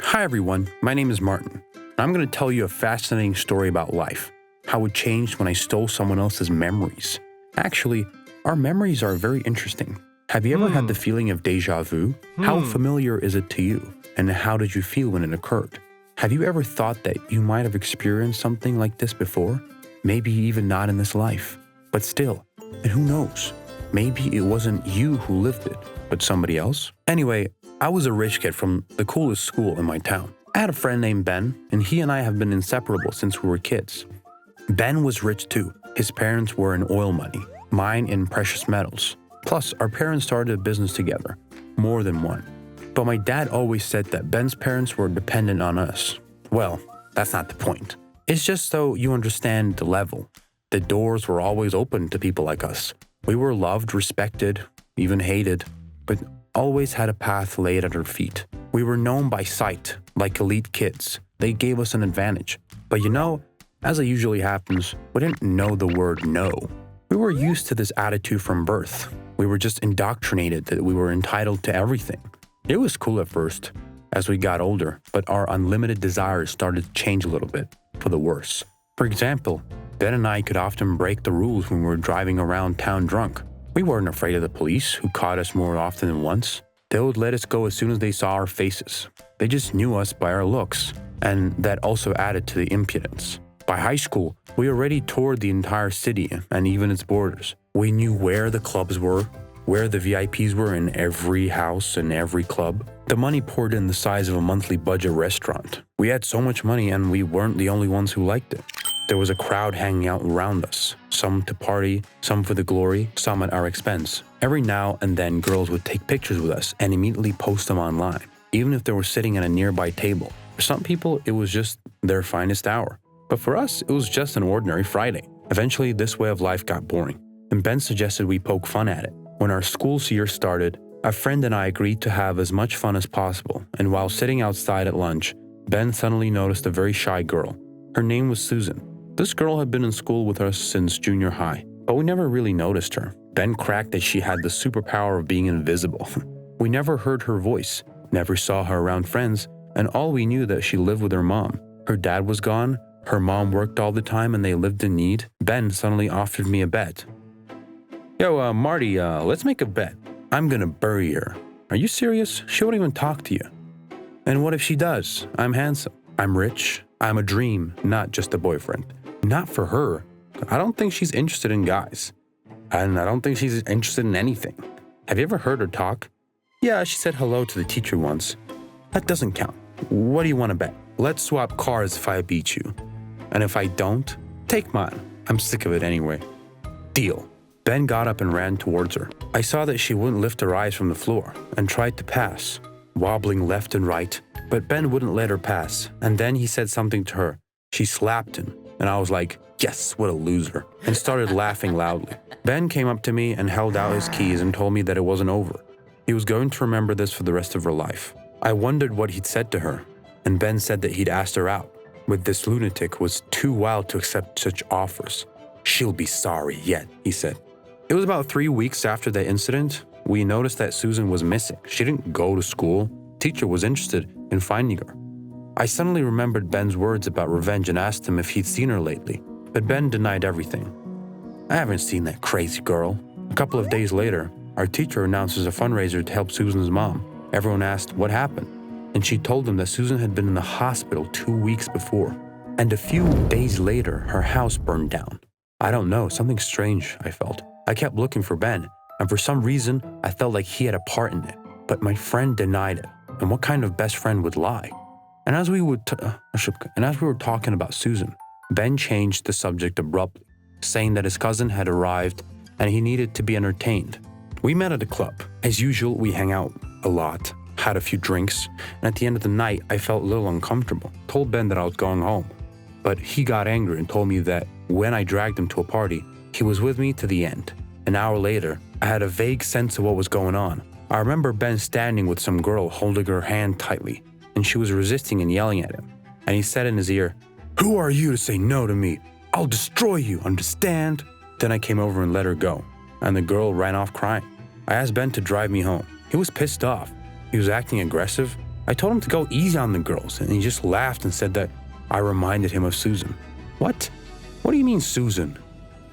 Hi everyone, my name is Martin. I'm going to tell you a fascinating story about life, how it changed when I stole someone else's memories. Actually, our memories are very interesting. Have you ever had the feeling of deja vu? How familiar is it to you? And how did you feel when it occurred? Have you ever thought that you might have experienced something like this before? Maybe even not in this life. But still, and who knows? Maybe it wasn't you who lived it, but somebody else? Anyway, I was a rich kid from the coolest school in my town. I had a friend named Ben, and he and I have been inseparable since we were kids. Ben was rich too. His parents were in oil money, mine in precious metals. Plus, our parents started a business together, more than one. But my dad always said that Ben's parents were dependent on us. Well, that's not the point. It's just so you understand the level. The doors were always open to people like us. We were loved, respected, even hated, but always had a path laid at our feet. We were known by sight, like elite kids. They gave us an advantage. But as it usually happens, we didn't know the word no. We were used to this attitude from birth. We were just indoctrinated that we were entitled to everything. It was cool at first, as we got older, but our unlimited desires started to change a little bit, for the worse. For example, Ben and I could often break the rules when we were driving around town drunk. We weren't afraid of the police, who caught us more often than once. They would let us go as soon as they saw our faces. They just knew us by our looks, and that also added to the impudence. By high school, we already toured the entire city and even its borders. We knew where the clubs were, where the VIPs were in every house and every club. The money poured in the size of a monthly budget restaurant. We had so much money and we weren't the only ones who liked it. There was a crowd hanging out around us, some to party, some for the glory, some at our expense. Every now and then, girls would take pictures with us and immediately post them online, even if they were sitting at a nearby table. For some people, it was just their finest hour. But for us, it was just an ordinary Friday. Eventually, this way of life got boring, and Ben suggested we poke fun at it. When our school year started, a friend and I agreed to have as much fun as possible, and while sitting outside at lunch, Ben suddenly noticed a very shy girl. Her name was Susan. This girl had been in school with us since junior high, but we never really noticed her. Ben cracked that she had the superpower of being invisible. We never heard her voice, never saw her around friends, and all we knew that she lived with her mom. Her dad was gone, her mom worked all the time, and they lived in need. Ben suddenly offered me a bet. Yo, Marty, let's make a bet. I'm gonna bury her. Are you serious? She won't even talk to you. And what if she does? I'm handsome. I'm rich. I'm a dream, not just a boyfriend. Not for her. I don't think she's interested in guys. And I don't think she's interested in anything. Have you ever heard her talk? Yeah, she said hello to the teacher once. That doesn't count. What do you want to bet? Let's swap cars if I beat you. And if I don't, take mine. I'm sick of it anyway. Deal. Ben got up and ran towards her. I saw that she wouldn't lift her eyes from the floor and tried to pass, wobbling left and right, but Ben wouldn't let her pass, and then he said something to her. She slapped him, and I was like, yes, what a loser, and started laughing loudly. Ben came up to me and held out his keys and told me that it wasn't over. He was going to remember this for the rest of her life. I wondered what he'd said to her, and Ben said that he'd asked her out, but this lunatic was too wild to accept such offers. She'll be sorry yet, he said. It was about 3 weeks after the incident, we noticed that Susan was missing. She didn't go to school. Teacher was interested in finding her. I suddenly remembered Ben's words about revenge and asked him if he'd seen her lately, but Ben denied everything. I haven't seen that crazy girl. A couple of days later, our teacher announces a fundraiser to help Susan's mom. Everyone asked what happened, and she told them that Susan had been in the hospital 2 weeks before, and a few days later, her house burned down. I don't know, something strange, I felt. I kept looking for Ben, and for some reason, I felt like he had a part in it. But my friend denied it, and what kind of best friend would lie? And as we were talking about Susan, Ben changed the subject abruptly, saying that his cousin had arrived and he needed to be entertained. We met at a club. As usual, we hang out a lot, had a few drinks, and at the end of the night, I felt a little uncomfortable. Told Ben that I was going home, but he got angry and told me that when I dragged him to a party, he was with me to the end. An hour later, I had a vague sense of what was going on. I remember Ben standing with some girl holding her hand tightly, and she was resisting and yelling at him. And he said in his ear, "Who are you to say no to me? I'll destroy you, understand?" Then I came over and let her go, and the girl ran off crying. I asked Ben to drive me home. He was pissed off. He was acting aggressive, I told him to go easy on the girls, and he just laughed and said that I reminded him of Susan. What? What do you mean Susan?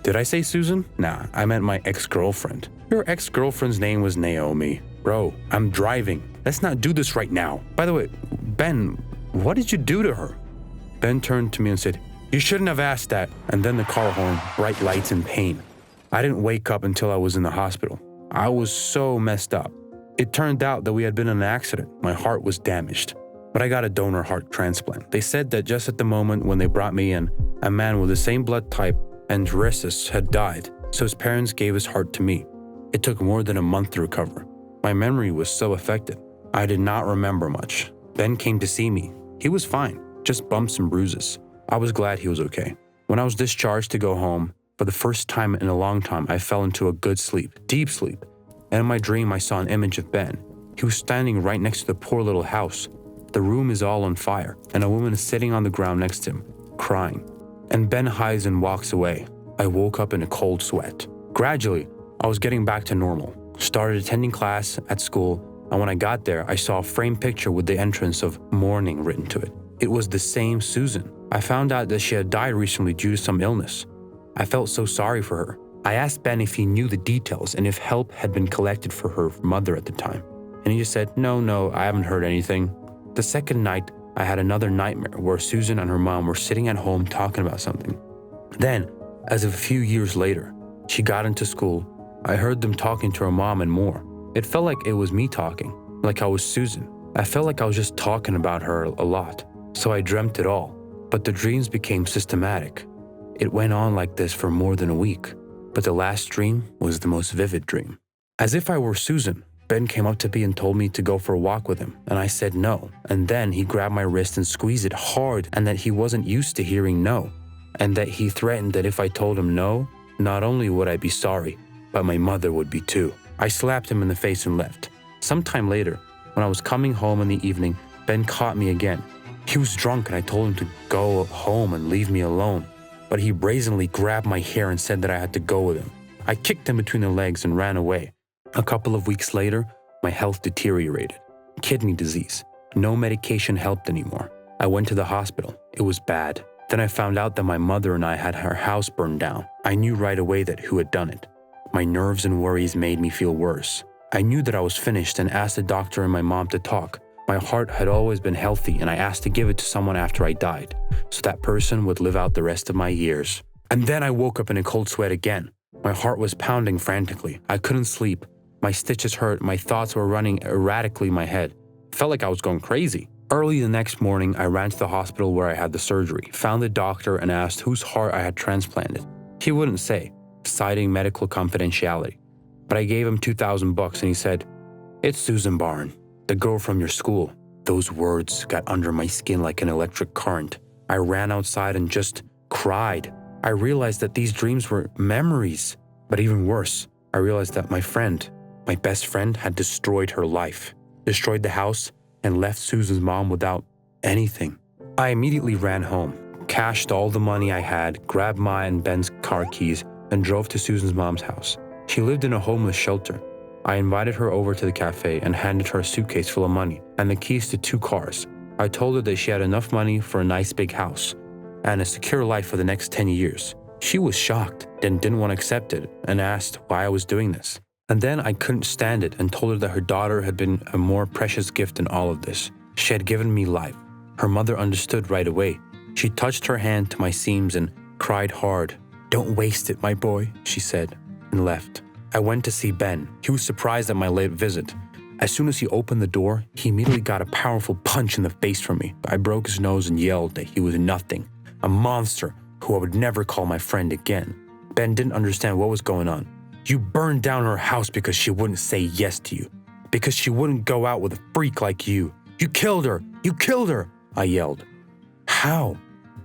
Did I say Susan? Nah, I meant my ex-girlfriend. Your ex-girlfriend's name was Naomi. Bro, I'm driving. Let's not do this right now. By the way, Ben, what did you do to her? Ben turned to me and said, you shouldn't have asked that. And then the car horn, bright lights and pain. I didn't wake up until I was in the hospital. I was so messed up. It turned out that we had been in an accident. My heart was damaged. But I got a donor heart transplant. They said that just at the moment when they brought me in, a man with the same blood type and rhesus had died, so his parents gave his heart to me. It took more than a month to recover. My memory was so affected. I did not remember much. Ben came to see me. He was fine, just bumps and bruises. I was glad he was okay. When I was discharged to go home, for the first time in a long time, I fell into a good sleep, deep sleep. And in my dream, I saw an image of Ben. He was standing right next to the poor little house. The room is all on fire, and a woman is sitting on the ground next to him, crying. And Ben hides and walks away. I woke up in a cold sweat. Gradually, I was getting back to normal. Started attending class at school, and when I got there, I saw a framed picture with the entrance of mourning written to it. It was the same Susan. I found out that she had died recently due to some illness. I felt so sorry for her. I asked Ben if he knew the details and if help had been collected for her mother at the time. And he just said, no, I haven't heard anything. The second night, I had another nightmare where Susan and her mom were sitting at home talking about something. Then, as of a few years later, she got into school. I heard them talking to her mom and more. It felt like it was me talking, like I was Susan. I felt like I was just talking about her a lot, so I dreamt it all. But the dreams became systematic. It went on like this for more than a week, but the last dream was the most vivid dream. As if I were Susan, Ben came up to me and told me to go for a walk with him, and I said no. And then he grabbed my wrist and squeezed it hard, and that he wasn't used to hearing no, and that he threatened that if I told him no, not only would I be sorry, but my mother would be too. I slapped him in the face and left. Sometime later, when I was coming home in the evening, Ben caught me again. He was drunk and I told him to go home and leave me alone, but he brazenly grabbed my hair and said that I had to go with him. I kicked him between the legs and ran away. A couple of weeks later, my health deteriorated. Kidney disease. No medication helped anymore. I went to the hospital. It was bad. Then I found out that my mother and I had her house burned down. I knew right away that who had done it. My nerves and worries made me feel worse. I knew that I was finished and asked the doctor and my mom to talk. My heart had always been healthy and I asked to give it to someone after I died, so that person would live out the rest of my years. And then I woke up in a cold sweat again. My heart was pounding frantically. I couldn't sleep. My stitches hurt. My thoughts were running erratically in my head. It felt like I was going crazy. Early the next morning, I ran to the hospital where I had the surgery, found the doctor and asked whose heart I had transplanted. He wouldn't say, citing medical confidentiality. But I gave him $2,000 and he said, "It's Susan Barn, the girl from your school." Those words got under my skin like an electric current. I ran outside and just cried. I realized that these dreams were memories. But even worse, I realized that my friend, my best friend, had destroyed her life, destroyed the house, and left Susan's mom without anything. I immediately ran home, cashed all the money I had, grabbed my and Ben's car keys, and drove to Susan's mom's house. She lived in a homeless shelter. I invited her over to the cafe and handed her a suitcase full of money and the keys to 2 cars. I told her that she had enough money for a nice big house and a secure life for the next 10 years. She was shocked and didn't want to accept it and asked why I was doing this. And then I couldn't stand it and told her that her daughter had been a more precious gift in all of this. She had given me life. Her mother understood right away. She touched her hand to my seams and cried hard. "Don't waste it, my boy," she said, and left. I went to see Ben. He was surprised at my late visit. As soon as he opened the door, he immediately got a powerful punch in the face from me. I broke his nose and yelled that he was nothing, a monster who I would never call my friend again. Ben didn't understand what was going on. "You burned down her house because she wouldn't say yes to you, because she wouldn't go out with a freak like you. You killed her! You killed her!" I yelled. "How?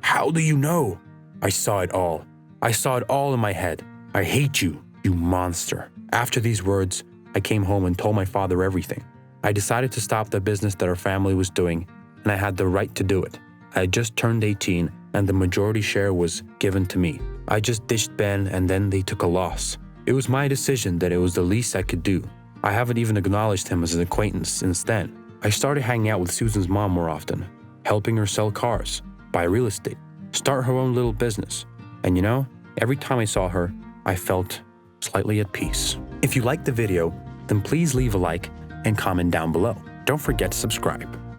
How do you know?" I saw it all. I saw it all in my head. "I hate you, you monster." After these words, I came home and told my father everything. I decided to stop the business that our family was doing, and I had the right to do it. I had just turned 18, and the majority share was given to me. I just ditched Ben, and then they took a loss. It was my decision that it was the least I could do. I haven't even acknowledged him as an acquaintance since then. I started hanging out with Susan's mom more often, helping her sell cars, buy real estate, start her own little business. And every time I saw her, I felt slightly at peace. If you liked the video, then please leave a like and comment down below. Don't forget to subscribe.